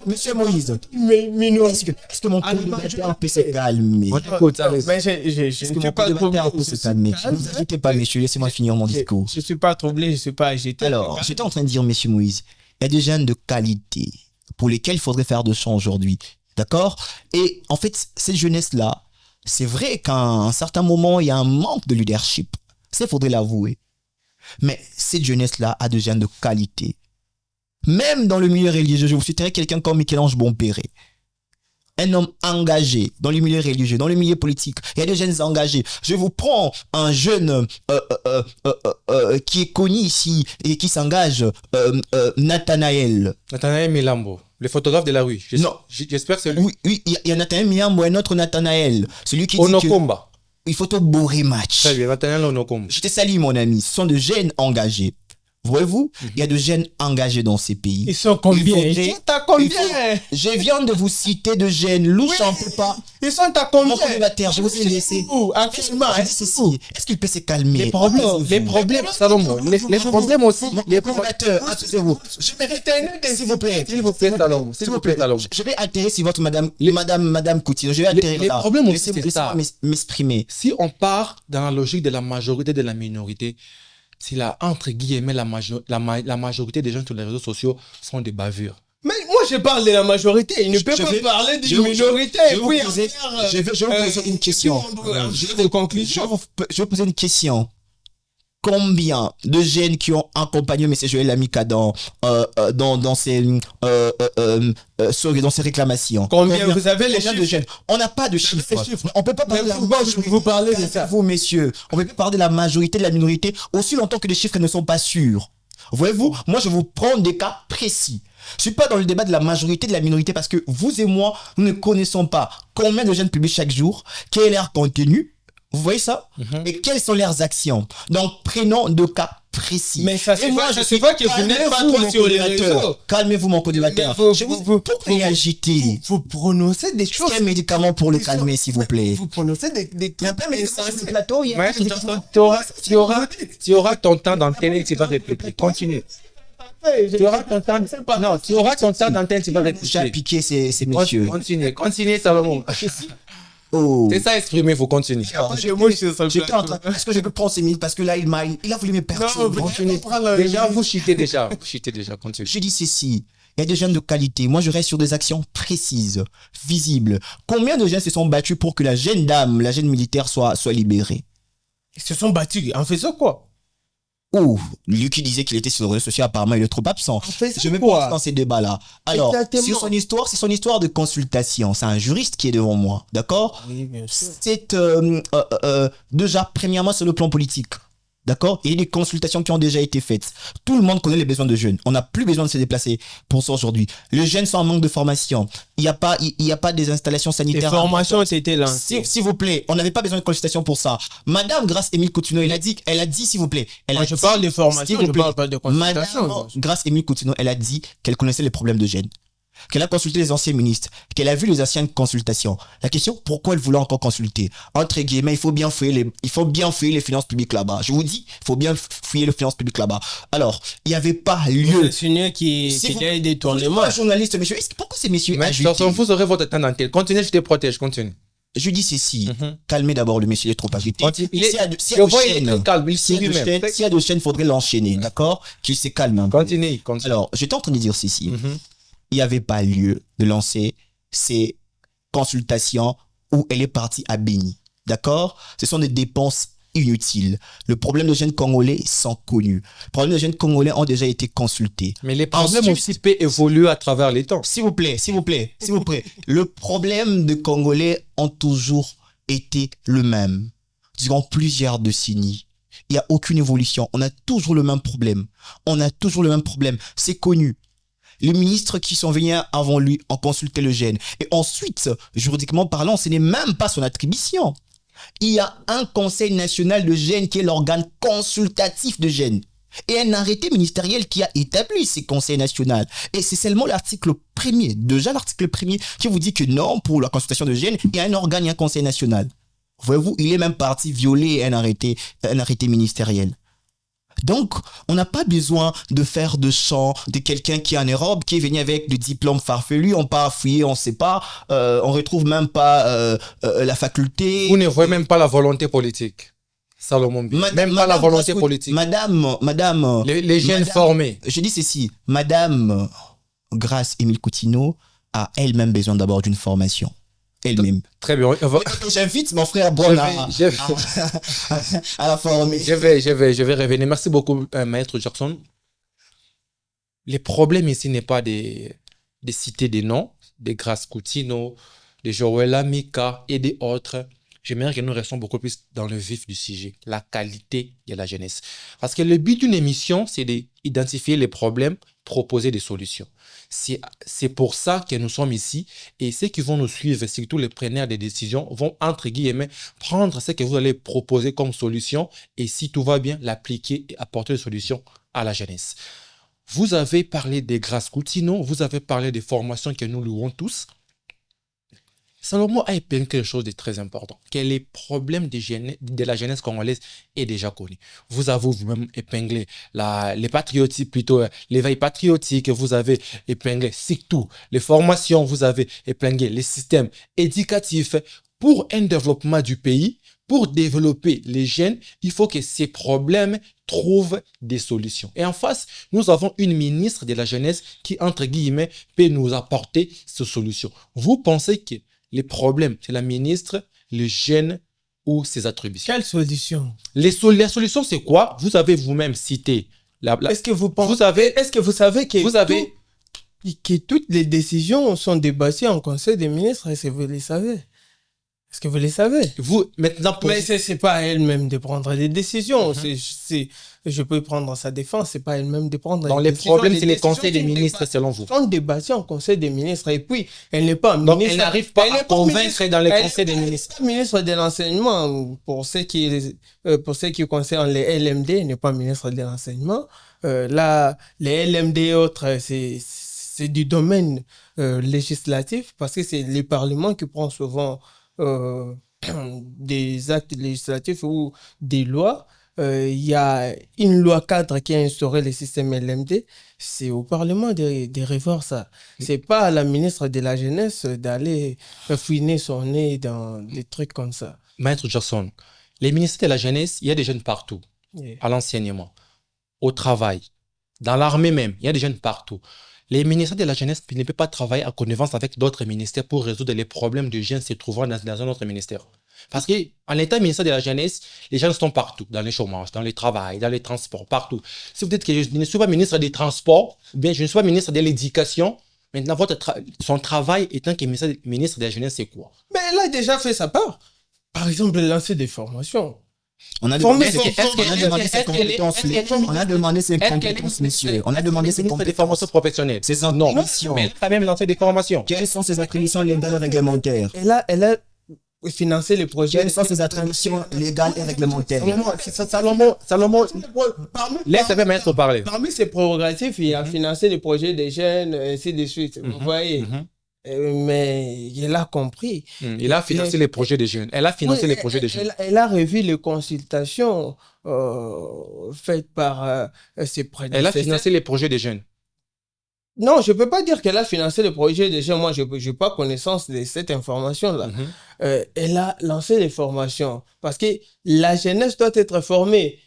Monsieur Moïse, est-ce que mon co-débatteur peut se calmer? Est-ce que mon co-débatteur peut se calmer? Ne vous inquiétez pas, messieurs, laissez-moi finir mon discours. Je ne suis pas troublé, je ne suis pas agité. Alors, j'étais en train de dire, monsieur Moïse, il y a des jeunes de qualité pour lesquels il faudrait faire de champ aujourd'hui. D'accord? Et en fait, cette jeunesse-là, c'est vrai qu'à un certain moment, il y a un manque de leadership. Ça, il faudrait l'avouer. Mais cette jeunesse-là a des jeunes de qualité. Même dans le milieu religieux, je vous citerai quelqu'un comme Michel-Ange Bompéré. Un homme engagé dans le milieu religieux, dans le milieu politique. Il y a des jeunes engagés. Je vous prends un jeune qui est connu ici et qui s'engage, Nathanaël. Nathanaël Milambo, le photographe de la rue. J'espère que c'est lui. Oui, il y a Nathanaël Milambo et un autre Nathanaël. Celui qui Onokomba. Il faut tout bourrer match. Très bien, Nathanaël Onokomba. Je te salue, mon ami. Ce sont de jeunes engagés. Voyez-vous, il y a de jeunes engagés dans ces pays. Ils sont combien? Ils sont à combien? Je viens de vous citer de jeunes. Louche, on ne peut pas. Ils sont à combien? Mon co-débatteur, je vous ai laissé. Actuellement, est-ce qu'il peut se calmer? Les problèmes, Salomon. Les problèmes aussi. Les co-débatteurs, attendez-vous. Je mérite s'il vous plaît. S'il vous plaît, Salomon. S'il vous plaît, Salomon. Je vais altérer si votre madame Coutinho. Je vais altérer là. Les problèmes aussi, c'est ça. M'exprimer. Si on part dans la logique de la majorité de la minorité, c'est là, entre guillemets, la majorité des gens sur les réseaux sociaux sont des bavures. Mais moi, je parle de la majorité. Il ne peut pas parler d'une minorité. Je vais vous poser une question. Je vais vous poser une question. Combien de jeunes qui ont accompagné M. Joël Amika dans ses réclamations? Combien vous avez les chiffres de jeunes? On n'a pas de chiffres. On peut pas parler de la majorité. Vous parlez de ça. Vous, messieurs, on peut pas parler de la majorité de la minorité aussi longtemps que les chiffres ne sont pas sûrs. Voyez-vous, moi je vous prends des cas précis. Je suis pas dans le débat de la majorité de la minorité parce que vous et moi, nous ne connaissons pas combien de jeunes publient chaque jour, quel est leur contenu. Vous voyez ça? Et quelles sont leurs actions? Donc, prenons deux cas précis. Mais ça, c'est moi, je sais pas que vous n'êtes pas trop sur les réseaux. Calmez-vous, mon co-débatteur. Pourquoi agiter? Vous prononcez des choses. Quel médicament pour le calmer, s'il vous plaît? Vous prononcez des Il y a plein de médicaments sur le plateau. Tu auras ton temps d'antenne et tu vas répéter. Continue. Tu auras ton temps. Non, tu auras ton temps d'antenne, tu vas répéter. J'ai piqué ces messieurs. Continuez, Salomon. Oh. C'est ça, exprimé, il faut continuer. J'étais en train. Est-ce que je peux prendre ces minutes parce que là, il a voulu me perturber. Déjà, vous chitez déjà. Continue. Je dis ceci. Il y a des jeunes de qualité. Moi, je reste sur des actions précises, visibles. Combien de jeunes se sont battus pour que la jeune dame, la jeune militaire soit libérée? Ils se sont battus en faisant quoi? Oh, lui qui disait qu'il était sur les réseaux sociaux, apparemment, il est trop absent. Je me pense dans ces débats-là. Alors, sur son histoire, c'est son histoire de consultation. C'est un juriste qui est devant moi, d'accord? Oui, bien sûr. C'est déjà, premièrement, sur le plan politique. D'accord? Il y a des consultations qui ont déjà été faites. Tout le monde connaît les besoins de jeunes. On n'a plus besoin de se déplacer pour ça aujourd'hui. Les jeunes sont en manque de formation. Il n'y a pas des installations sanitaires. Les formations ont été là. S'il vous plaît, on n'avait pas besoin de consultation pour ça. Madame Grace-Émile Coutinho, elle a dit, s'il vous plaît. Je parle de formation, je parle pas de consultation. Madame Grace-Émile Coutinho, elle a dit qu'elle connaissait les problèmes de jeunes. Qu'elle a consulté les anciens ministres, qu'elle a vu les anciennes consultations. La question, pourquoi elle voulait encore consulter? Entre guillemets, il faut bien fouiller les finances publiques là-bas. Je vous dis, il faut bien fouiller les finances publiques là-bas. Alors, il n'y avait pas lieu. C'est une qui a des tournements. Journaliste, monsieur. Pourquoi ces messieurs agités? Vous aurez votre temps d'antenne. Continuez, je te protège, continue. Je dis ceci, calmez d'abord le monsieur, il est trop agité. S'il y a de chaînes, il faudrait l'enchaîner, d'accord? Qu'il se calme un peu. Continue. Alors, j'étais en train de dire ceci. Il n'y avait pas lieu de lancer ces consultations où elle est partie à Béni, d'accord? Ce sont des dépenses inutiles. Le problème des jeunes Congolais sont connus. Les problèmes des jeunes Congolais ont déjà été consultés. Mais les problèmes aussi peuvent évoluer à travers les temps. S'il vous plaît. Le problème des Congolais ont toujours été le même. Durant plusieurs décennies. Il n'y a aucune évolution. On a toujours le même problème. C'est connu. Les ministres qui sont venus avant lui ont consulté le jeune. Et ensuite, juridiquement parlant, ce n'est même pas son attribution. Il y a un conseil national de jeunes qui est l'organe consultatif de jeunes. Et un arrêté ministériel qui a établi ces conseils nationaux. Et c'est seulement l'article 1er, déjà l'article 1er, qui vous dit que non, pour la consultation de jeunes, il y a un organe et un conseil national. Voyez-vous, il est même parti violer un arrêté ministériel. Donc, on n'a pas besoin de faire de chant de quelqu'un qui est en Europe, qui est venu avec des diplômes farfelus, on part fouiller, on ne sait pas, on retrouve même pas la faculté. Vous ne voyez même pas la volonté politique. Salomon B. Même pas la volonté politique. Madame. Les jeunes formés. Je dis ceci, Madame Grace Émile Coutinho a elle-même besoin d'abord d'une formation. Elle-même. Très bien. J'invite mon frère Bon à la former. Je vais revenir. Merci beaucoup, Maître Jackson. Les problèmes ici n'est pas de citer des noms, des Grace Coutinho, des Joël Mika et des autres. J'aimerais que nous restions beaucoup plus dans le vif du sujet, la qualité de la jeunesse. Parce que le but d'une émission, c'est d'identifier les problèmes, proposer des solutions. C'est pour ça que nous sommes ici. Et ceux qui vont nous suivre, surtout les preneurs de décisions, vont, entre guillemets, prendre ce que vous allez proposer comme solution et si tout va bien, l'appliquer et apporter des solutions à la jeunesse. Vous avez parlé des Grace Coutinho, vous avez parlé des formations que nous louons tous. Salomon a épinglé quelque chose de très important, que les problèmes de la jeunesse congolaise est déjà connu. Vous avez vous-même épinglé les patriotiques, plutôt l'éveil patriotique, vous avez épinglé surtout les formations, vous avez épinglé les systèmes éducatifs pour un développement du pays. Pour développer les jeunes, il faut que ces problèmes trouvent des solutions. Et en face, nous avons une ministre de la jeunesse qui, entre guillemets, peut nous apporter ces solutions. Vous pensez que les problèmes, c'est la ministre, les jeunes ou ses attributions? Quelle solution? La solution, c'est quoi? Vous avez vous-même cité. Est-ce que vous savez que toutes les décisions sont débattues en Conseil des ministres? Est-ce que vous les savez? Est-ce que vous les savez? Mais c'est pas à elle-même de prendre des décisions. Je peux prendre sa défense, c'est pas à elle-même de prendre des décisions. Dans les problèmes, c'est les conseils des ministres, selon vous. Sont débattus en conseil des ministres. Et puis, elle n'est pas ministre. Donc, elle n'arrive pas à convaincre dans les conseils des ministres. Elle n'est pas ministre de l'enseignement. Pour ceux qui concernent les LMD, elle n'est pas ministre de l'enseignement. Là, les LMD et autres, c'est du domaine législatif parce que c'est le Parlement qui prend souvent des actes législatifs ou des lois. Il y a une loi cadre qui a instauré le système LMD. C'est au Parlement de revoir ça. C'est pas à la ministre de la Jeunesse d'aller fouiner son nez dans des trucs comme ça. Maître Jackson, les ministères de la Jeunesse, il y a des jeunes partout. Yeah. À l'enseignement, au travail, dans l'armée même, il y a des jeunes partout. Les ministères de la Jeunesse ne peuvent pas travailler en connivence avec d'autres ministères pour résoudre les problèmes de jeunes se trouvant dans un autre ministère. Parce qu'en étant ministère de la Jeunesse, les jeunes sont partout, dans les chômages, dans le travail, dans les transports, partout. Si vous dites que je ne suis pas ministre des Transports, bien je ne suis pas ministre de l'Éducation, maintenant son travail étant que ministre de la Jeunesse, c'est quoi? Mais elle a déjà fait sa part. Par exemple, lancer des formations. On a demandé ses compétences, monsieur. On a demandé ses compétences. Des formations professionnelles. C'est un non. Mais elle a même lancé des formations. Quelles sont ses attributions légales et réglementaires? Elle a financé les projets. Quelles sont ses attributions légales et réglementaires? Salomon, laissez maître parler. Parmi ses prérogatives, il a financé les projets des jeunes, ainsi de suite. Vous voyez? Mais il a compris. Il a financé les projets des jeunes. Elle a financé les projets des jeunes. Elle a revu les consultations faites par ses prédécesseurs. Elle a financé les projets des jeunes. Non, je ne peux pas dire qu'elle a financé le projet. Déjà, moi, je n'ai pas connaissance de cette information-là. Elle a lancé les formations parce que la jeunesse doit être formée.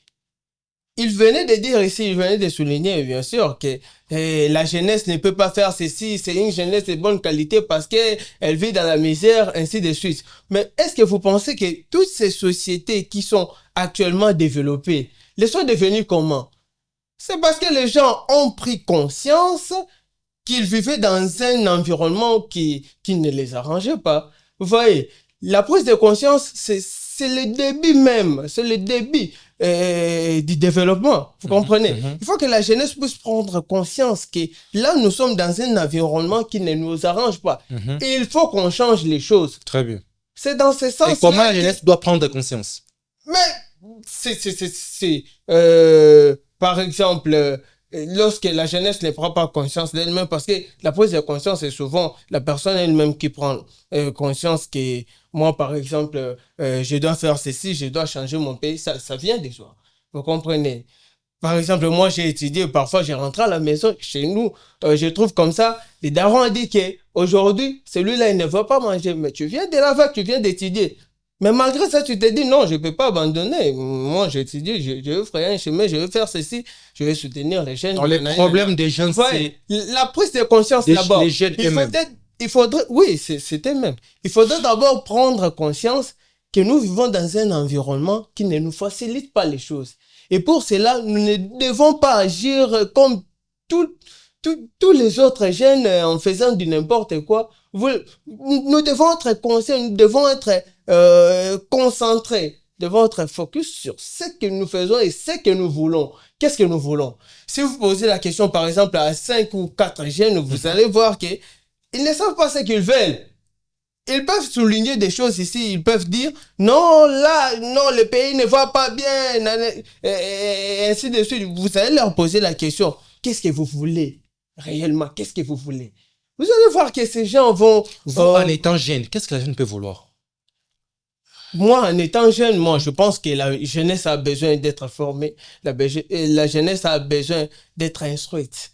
Il venait de dire ici, il venait de souligner, bien sûr, que la jeunesse ne peut pas faire ceci, c'est une jeunesse de bonne qualité parce qu'elle vit dans la misère, ainsi de suite. Mais est-ce que vous pensez que toutes ces sociétés qui sont actuellement développées, les sont devenues comment? C'est parce que les gens ont pris conscience qu'ils vivaient dans un environnement qui ne les arrangeait pas. Vous voyez, la prise de conscience, c'est le début même, c'est le début du développement, vous comprenez? Il faut que la jeunesse puisse prendre conscience que là, nous sommes dans un environnement qui ne nous arrange pas. Et il faut qu'on change les choses. Très bien. C'est dans ce sens-là. Et comment la jeunesse doit prendre conscience? Mais par exemple, lorsque la jeunesse ne prend pas conscience d'elle-même, parce que la prise de conscience, c'est souvent la personne elle-même qui prend conscience que moi, par exemple, je dois faire ceci, je dois changer mon pays, ça vient des gens. Vous comprenez? Par exemple, moi, j'ai étudié, parfois, je rentre à la maison, chez nous, je trouve comme ça, les darons ont dit qu'aujourd'hui, celui-là, il ne va pas manger, mais tu viens de la fac, tu viens d'étudier. Mais malgré ça, tu te dis, non, je ne peux pas abandonner. Moi, j'étudie, je veux frayer un chemin, je veux faire ceci, je veux soutenir les jeunes. Alors, les problèmes des jeunes, c'est... La prise de conscience d'abord. Les jeunes eux-mêmes. Oui, c'était même. Il faudrait d'abord prendre conscience que nous vivons dans un environnement qui ne nous facilite pas les choses. Et pour cela, nous ne devons pas agir comme tous les autres jeunes en faisant du n'importe quoi. Nous devons être conscients, nous devons être concentrés, nous devons être focus sur ce que nous faisons et ce que nous voulons. Qu'est-ce que nous voulons? Si vous posez la question, par exemple, à 5 ou 4 jeunes, vous allez voir qu'ils ne savent pas ce qu'ils veulent. Ils peuvent souligner des choses ici, ils peuvent dire non, là, non, le pays ne va pas bien, et ainsi de suite. Vous allez leur poser la question, qu'est-ce que vous voulez réellement? Qu'est-ce que vous voulez? Vous allez voir que ces gens vont... Vous, en étant jeune, qu'est-ce que la jeune peut vouloir? Moi, en étant jeune, je pense que la jeunesse a besoin d'être formée, la jeunesse a besoin d'être instruite,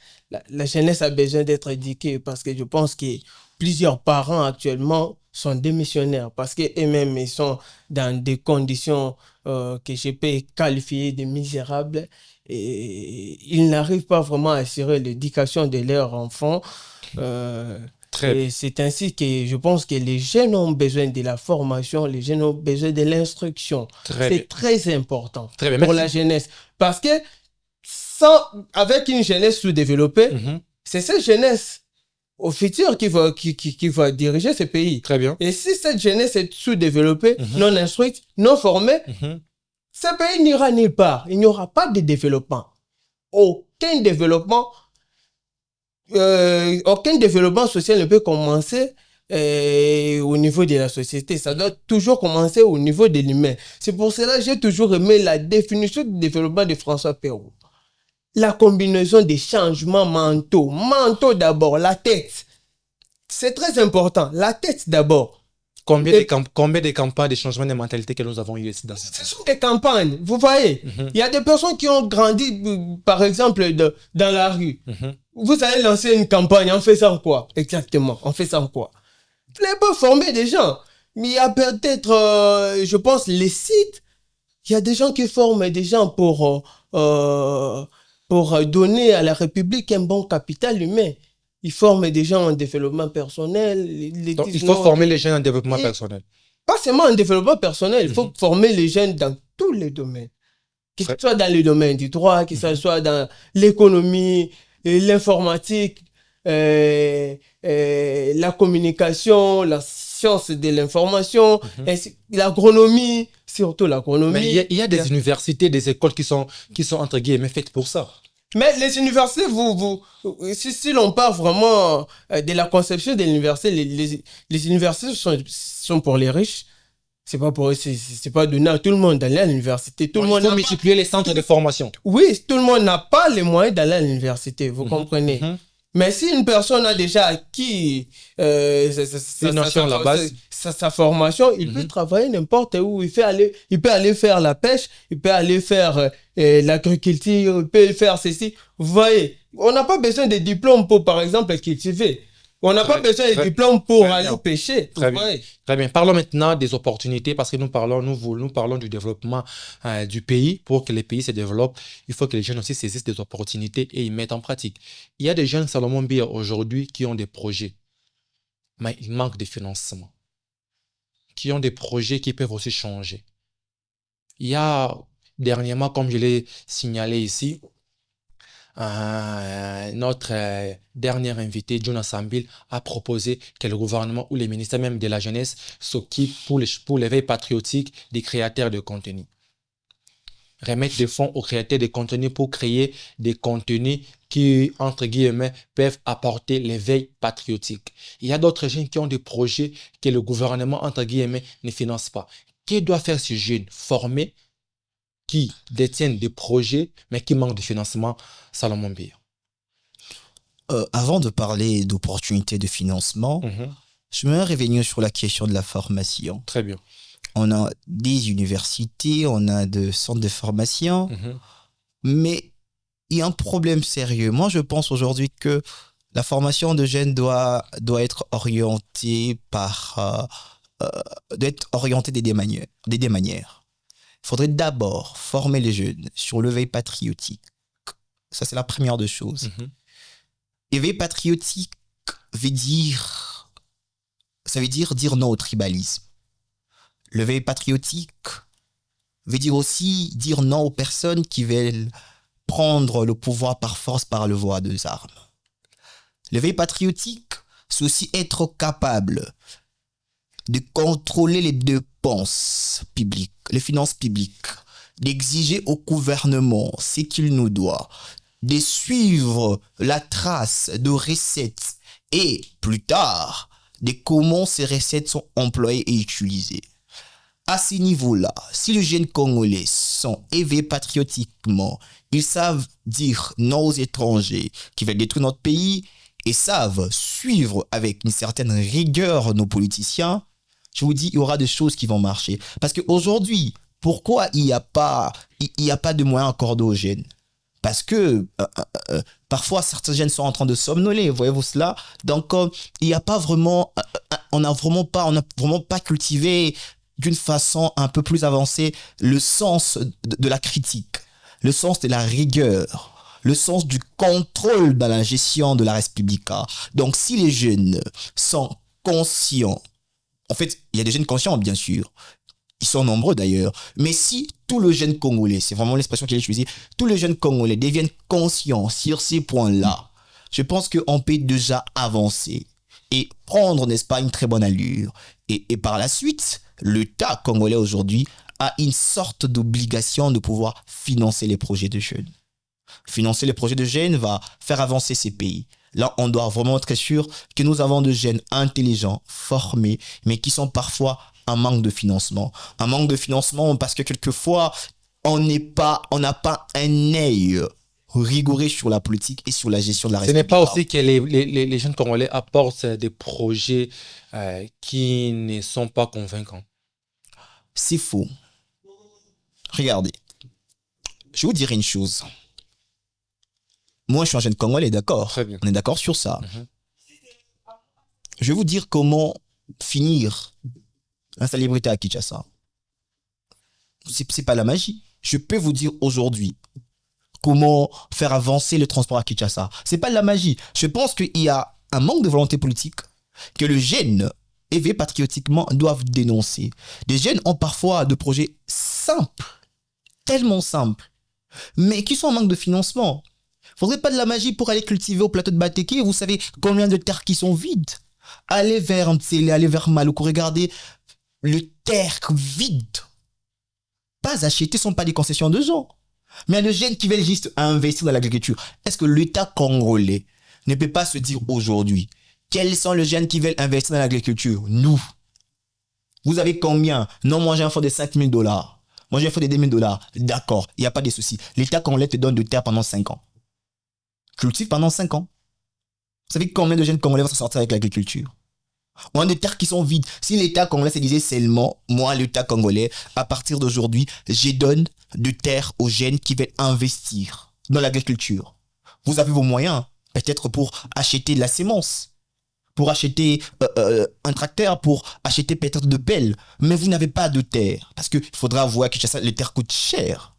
la jeunesse a besoin d'être éduquée parce que je pense que plusieurs parents actuellement sont démissionnaires parce qu'eux-mêmes, ils sont dans des conditions que je peux qualifier de misérables et ils n'arrivent pas vraiment à assurer l'éducation de leurs enfants. Et c'est ainsi que je pense que les jeunes ont besoin de la formation, les jeunes ont besoin de l'instruction. C'est très important pour la jeunesse. Parce que avec une jeunesse sous-développée, c'est cette jeunesse au futur qui va diriger ce pays. Très bien. Et si cette jeunesse est sous-développée, non instruite, non formée, ce pays n'ira nulle part. Il n'y aura pas de développement. Aucun développement social ne peut commencer au niveau de la société. Ça doit toujours commencer au niveau de l'humain. C'est pour cela que j'ai toujours aimé la définition du développement de François Pérou. La combinaison des changements mentaux. Mentaux d'abord, la tête. C'est très important. La tête d'abord. Combien de campagnes de changement de mentalité que nous avons eu ici dans ce Ce sont des campagnes, vous voyez. Il y a des personnes qui ont grandi, par exemple, dans la rue. Vous allez lancer une campagne, on fait ça en quoi? Exactement, on fait ça en quoi? Vous n'avez pas formé des gens. Mais il y a peut-être, je pense, les sites. Il y a des gens qui forment des gens pour donner à la République un bon capital humain. Ils forment des gens en développement personnel. Donc, il faut former les jeunes en développement personnel. Pas seulement en développement personnel, il faut former les jeunes dans tous les domaines. Que ce soit dans le domaine du droit, que ce soit dans l'économie, l'informatique, la communication, la science de l'information, l'agronomie, surtout l'agronomie. Mais il y a des universités, des écoles qui sont entre guillemets faites pour ça. Mais les universités, si l'on parle vraiment de la conception de l'université, les universités sont pour les riches. C'est pas pour eux, c'est pas donné à tout le monde d'aller à l'université. Tout le monde faut multiplier les centres de formation. Oui, tout le monde n'a pas les moyens d'aller à l'université, vous comprenez. Mais si une personne a déjà acquis sa formation, il peut travailler n'importe où. Il peut aller faire la pêche, il peut aller faire l'agriculture, il peut faire ceci. Vous voyez, On n'a pas besoin de diplômes pour, par exemple, cultiver. On n'a pas besoin de diplômes pour aller pêcher. Très bien. Parlons maintenant des opportunités parce que nous parlons du développement du pays. Pour que les pays se développent, il faut que les jeunes aussi saisissent des opportunités et y mettent en pratique. Il y a des jeunes Salomon Biya aujourd'hui qui ont des projets, mais il manque de financement. Qui ont des projets qui peuvent aussi changer. Il y a dernièrement, comme je l'ai signalé ici, notre dernier invité, Jonas Sambil, a proposé que le gouvernement ou les ministères même de la jeunesse s'occupent pour l'éveil patriotique des créateurs de contenu. Remettre des fonds aux créateurs de contenu pour créer des contenus qui, entre guillemets, peuvent apporter l'éveil patriotique. Il y a d'autres jeunes qui ont des projets que le gouvernement, entre guillemets, ne finance pas. Que doit faire ces jeunes formés qui détiennent des projets, mais qui manquent de financement, Salomon Biya? Avant de parler d'opportunités de financement, je me revenir sur la question de la formation. Très bien. On a des universités, on a des centres de formation, mais il y a un problème sérieux. Moi, je pense aujourd'hui que la formation de jeunes doit être orientée de des manières. Il faudrait d'abord former les jeunes sur l'éveil patriotique. Ça, c'est la première des choses. Éveil patriotique ça veut dire non au tribalisme. L'éveil patriotique veut dire aussi dire non aux personnes qui veulent prendre le pouvoir par force par le voie des armes. L'éveil patriotique, c'est aussi être capable de contrôler les dépenses publiques, les finances publiques, d'exiger au gouvernement ce qu'il nous doit, de suivre la trace de recettes et, plus tard, de comment ces recettes sont employées et utilisées. À ce niveau-là, si les jeunes Congolais sont éveillés patriotiquement, ils savent dire non aux étrangers qui veulent détruire notre pays et savent suivre avec une certaine rigueur nos politiciens, je vous dis, il y aura des choses qui vont marcher. Parce qu'aujourd'hui, pourquoi il n'y a pas de moyens accordés aux jeunes? Parce que parfois, certains jeunes sont en train de somnoler, voyez-vous cela? Donc, il n'y a pas vraiment, on n'a vraiment pas cultivé d'une façon un peu plus avancée le sens de la critique, le sens de la rigueur, le sens du contrôle dans la gestion de la République. Donc, si les jeunes sont conscients, en fait, il y a des jeunes conscients, bien sûr. Ils sont nombreux d'ailleurs. Mais si tous les jeunes Congolais, c'est vraiment l'expression qu'il a utilisée, tous les jeunes Congolais deviennent conscients sur ces points-là, je pense qu'on peut déjà avancer et prendre, n'est-ce pas, une très bonne allure. Et par la suite, l'État congolais aujourd'hui a une sorte d'obligation de pouvoir financer les projets de jeunes. Financer les projets de jeunes va faire avancer ces pays. Là, on doit vraiment être sûr que nous avons des jeunes intelligents, formés, mais qui sont parfois en manque de financement. Un manque de financement parce que quelquefois, on n'a pas un œil rigoureux sur la politique et sur la gestion de la République. Ce n'est pas aussi que les jeunes Congolais apportent des projets qui ne sont pas convaincants. C'est faux. Regardez, je vais vous dire une chose. Moi, je suis un jeune Congolais, d'accord? Très bien. On est d'accord sur ça. Je vais vous dire comment finir l'insalubrité à Kinshasa. C'est pas la magie. Je peux vous dire aujourd'hui comment faire avancer le transport à Kinshasa. C'est pas de la magie. Je pense qu'il y a un manque de volonté politique que les jeunes éveillés patriotiquement doivent dénoncer. Des jeunes ont parfois des projets simples, tellement simples, mais qui sont en manque de financement. Faudrait pas de la magie pour aller cultiver au plateau de Batéké. Vous savez combien de terres qui sont vides. Allez vers Mtsele, allez vers Maluku, regardez le terre vide. Pas acheter, ce ne sont pas des concessions de gens. Mais il y a des jeunes qui veulent juste investir dans l'agriculture. Est-ce que l'État congolais ne peut pas se dire aujourd'hui, quels sont les jeunes qui veulent investir dans l'agriculture? Nous. Vous avez combien? Non, moi j'ai un fonds de $5 000. Moi j'ai un fonds de $10 000. D'accord, il n'y a pas de souci. L'État congolais te donne de terre pendant 5 ans. Cultive pendant 5 ans. Vous savez combien de jeunes congolais vont s'en sortir avec l'agriculture? On a des terres qui sont vides. Si l'État congolais se disait seulement, moi l'État congolais, à partir d'aujourd'hui, je donne de terres aux jeunes qui veulent investir dans l'agriculture. Vous avez vos moyens, peut-être pour acheter de la sémence, pour acheter un tracteur, pour acheter peut-être de pelles, mais vous n'avez pas de terre. Parce qu'il faudra avouer que les terres coûtent cher.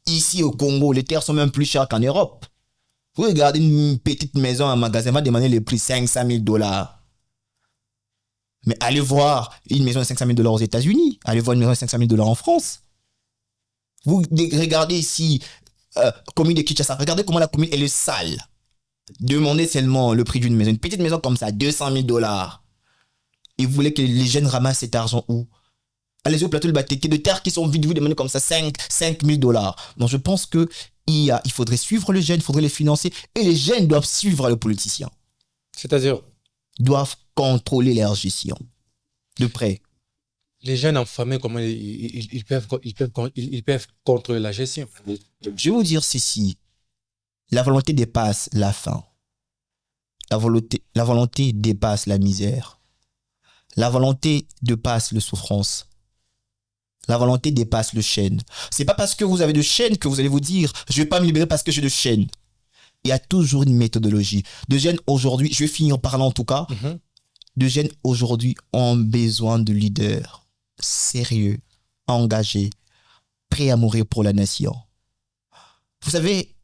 Ici au Congo, les terres sont même plus chères qu'en Europe. Vous regardez une petite maison, un magasin, va demander les prix 500 000 $. Mais allez voir une maison de 500 000 $ aux États-Unis. Allez voir une maison de 500 000 $ en France. Vous regardez ici, commune de Kinshasa. Regardez comment la commune est sale. Demandez seulement le prix d'une maison. Une petite maison comme ça, 200 000 $. Et vous voulez que les jeunes ramassent cet argent où? Allez au plateau de Bateke, de terres qui sont vides, vous demandez comme ça 5 000 $. Donc je pense que il faudrait suivre les jeunes, il faudrait les financer. Et les jeunes doivent suivre le politicien. C'est-à-dire? Doivent contrôler leur gestion de près. Les jeunes en famille, comment ils peuvent contrôler la gestion? Je vais vous dire ceci. La volonté dépasse la faim. La volonté dépasse la misère. La volonté dépasse la souffrance. La volonté dépasse le chêne. C'est pas parce que vous avez de chêne que vous allez vous dire « je vais pas me libérer parce que j'ai de chêne ». Il y a toujours une méthodologie. De jeunes aujourd'hui, je vais finir en parlant en tout cas, de jeunes aujourd'hui ont besoin de leaders sérieux, engagés, prêts à mourir pour la nation. Vous savez,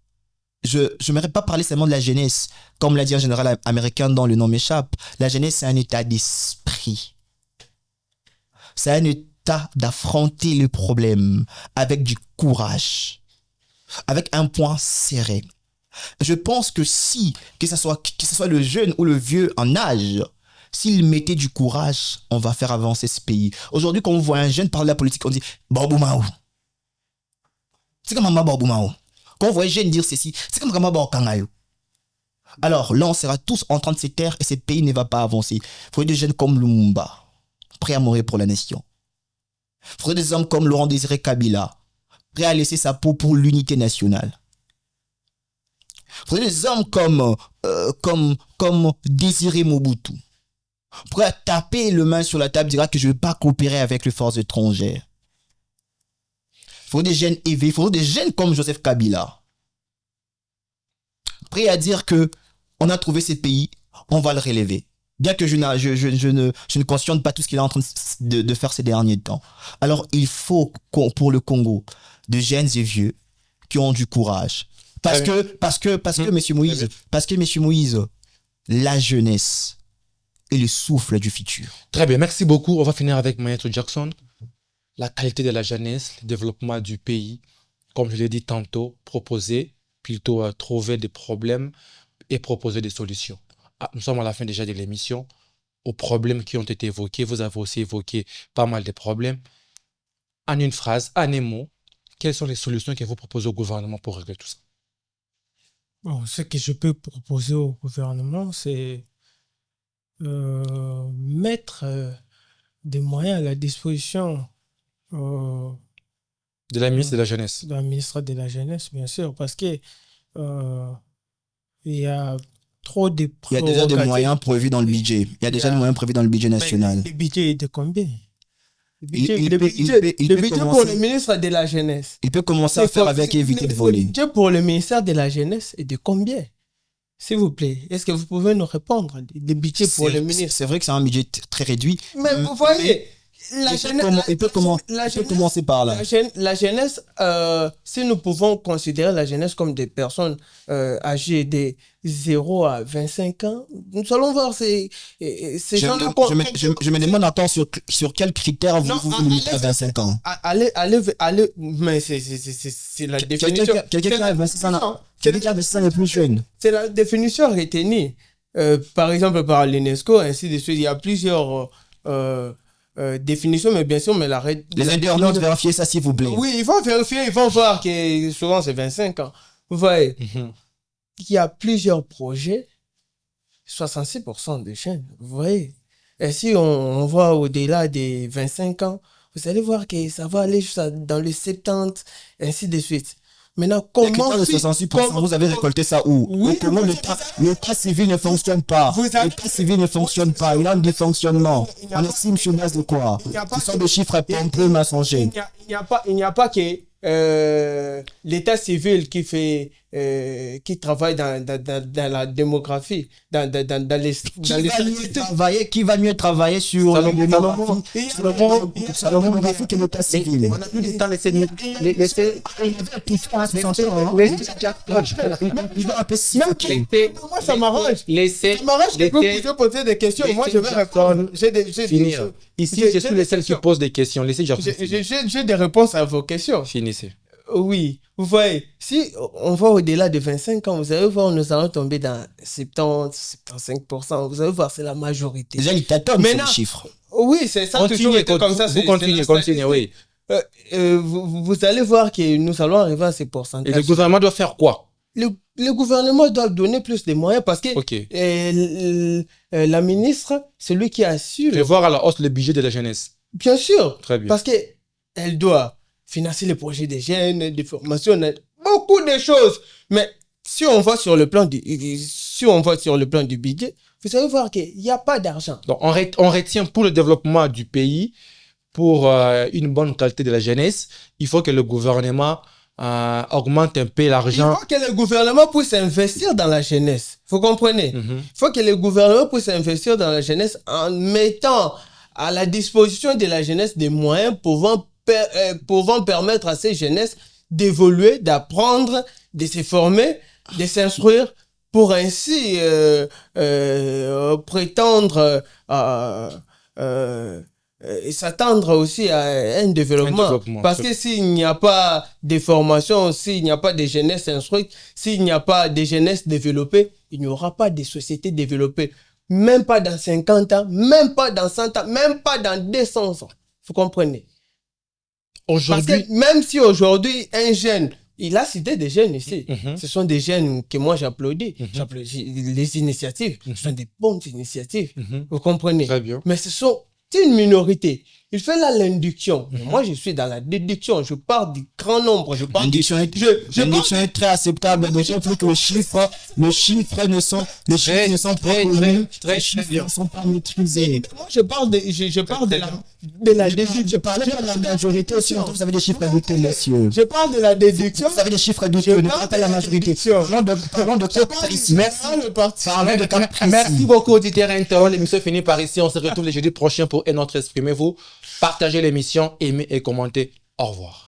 je n'aimerais pas parler seulement de la jeunesse, comme l'a dit un général américain dont le nom m'échappe. La jeunesse, c'est un état d'esprit. C'est un état d'affronter le problème avec du courage, avec un point serré. Je pense que que ce soit le jeune ou le vieux en âge, s'il mettait du courage, on va faire avancer ce pays. Aujourd'hui, quand on voit un jeune parler de la politique, on dit « Borboumaou ». C'est comme Maman Borboumaou. Quand on voit un jeune dire ceci, c'est comme Maman Borkangayo. Alors là, on sera tous en train de se taire et ce pays ne va pas avancer. Il faudrait des jeunes comme Lumumba, prêts à mourir pour la nation. Il faudrait des hommes comme Laurent Désiré Kabila, prêts à laisser sa peau pour l'unité nationale. Il faudrait des hommes comme Désiré Mobutu, prêts à taper le main sur la table, dire que je ne veux pas coopérer avec les forces étrangères. Il faudrait des jeunes éveillés, il faudrait des jeunes comme Joseph Kabila, prêts à dire que on a trouvé ces pays, on va le relever. Bien que je ne cautionne pas tout ce qu'il est en train de faire ces derniers temps. Alors, il faut pour le Congo, de jeunes et vieux qui ont du courage. Parce que, Monsieur Moïse, la jeunesse est le souffle du futur. Très bien, merci beaucoup. On va finir avec Maître Jackson. La qualité de la jeunesse, le développement du pays, comme je l'ai dit tantôt, proposer, plutôt trouver des problèmes et proposer des solutions. Nous sommes à la fin déjà de l'émission. Aux problèmes qui ont été évoqués, vous avez aussi évoqué pas mal de problèmes. En une phrase, en un mot, quelles sont les solutions que vous proposez au gouvernement pour régler tout ça? Bon, ce que je peux proposer au gouvernement, c'est mettre des moyens à la disposition de la ministre de la Jeunesse. De la ministre de la Jeunesse, bien sûr, parce que il y a trop de prérogatives. Il y a déjà des moyens prévus dans le budget. Il y a déjà des moyens prévus dans le budget national. Le budget est de combien? Le budget pour le ministre de la Jeunesse. Il peut commencer à faire avec éviter de voler. Le budget pour le ministère de la Jeunesse est de combien? S'il vous plaît, est-ce que vous pouvez nous répondre? Le budget pour le ministre. C'est vrai que c'est un budget très réduit. Mais vous voyez, il peut commencer par là. La jeunesse, si nous pouvons considérer la jeunesse comme des personnes âgées de 0 à 25 ans, nous allons voir ces gens-là. Je me demande, attends, sur quels critères vous mettez à 25 ans? Allez, mais c'est la définition. Quelqu'un qui a 26 ans, est plus jeune. C'est la définition retenue, par exemple, par l'UNESCO, ainsi de suite. Il y a plusieurs définition, mais bien sûr, mais les internautes, vérifiez ça s'il vous plaît. Oui, ils vont vérifier, ils vont voir que souvent c'est 25 ans. Vous voyez, il y a plusieurs projets, 66% de jeunes, vous voyez. Et si on voit au-delà des 25 ans, vous allez voir que ça va aller jusqu'à dans les 70, ainsi de suite. Maintenant, comment... Le 66%, vous avez récolté ça où? Oui, comment l'état civil ne fonctionne pas? L'état civil ne fonctionne pas, il a un dysfonctionnement. On estime sur base de quoi? Ce sont des chiffres pompeux, mensongers. Il n'y a pas que l'état civil qui fait qui travaillent dans la démographie, qui va mieux travailler sur Salomon, le défi que l'état civil. On a plus de temps, laissez moi, ça m'arrange. Je peux poser des questions. Moi, je vais répondre. Finir. Ici, je suis le seul qui pose des questions. Laissez j'ai des réponses à vos questions. Finissez. Oui, vous voyez, si on va au-delà de 25 ans, vous allez voir, nous allons tomber dans 70-75%. Vous allez voir, c'est la majorité. Déjà, il tâtonne sur les chiffres. Oui, c'est ça. Toujours été comme ça. Vous continuez, oui. Vous allez voir que nous allons arriver à ces pourcentages. Et le gouvernement doit faire quoi? Le gouvernement doit donner plus de moyens parce que la ministre, c'est lui qui assure. Revoir à la hausse le budget de la jeunesse. Bien sûr. Très bien. Parce qu'elle doit financer les projets des jeunes, des formations, beaucoup de choses. Mais si on va sur le plan du budget, vous allez voir qu'il n'y a pas d'argent. Donc, on retient pour le développement du pays, pour une bonne qualité de la jeunesse, il faut que le gouvernement augmente un peu l'argent. Il faut que le gouvernement puisse investir dans la jeunesse. Vous comprenez? Il faut que le gouvernement puisse investir dans la jeunesse en mettant à la disposition de la jeunesse des moyens pouvant permettre à ces jeunesses d'évoluer, d'apprendre, de se former, de s'instruire pour ainsi prétendre et s'attendre aussi à un développement. Parce que s'il n'y a pas de formation, s'il n'y a pas de jeunesse instruite, s'il n'y a pas de jeunesse développée, il n'y aura pas de société développée. Même pas dans 50 ans, même pas dans 100 ans, même pas dans 200 ans. Vous comprenez? Parce que même si aujourd'hui, un jeune, il a cité des jeunes ici. Ce sont des jeunes que moi j'applaudis. J'applaudis les initiatives. Ce sont des bonnes initiatives. Vous comprenez? Très bien. Mais ce sont une minorité. Il fait là l'induction. Moi, je suis dans la déduction. Je parle du grand nombre. L'induction est très acceptable. Déjà, il faut que les chiffres ne sont pas maîtrisés. Moi, je parle de la déduction. Je parlais de la majorité aussi. Vous avez des chiffres éduqués, monsieur. Je parle de la déduction. Vous avez des chiffres éduqués. Ne parlez pas de la majorité. Parlons de cas précis. Merci beaucoup, auditeurs et internautes. L'émission est finie par ici. On se retrouve le jeudi prochain pour un autre Exprimez-vous. Partagez l'émission, aimez et commentez. Au revoir.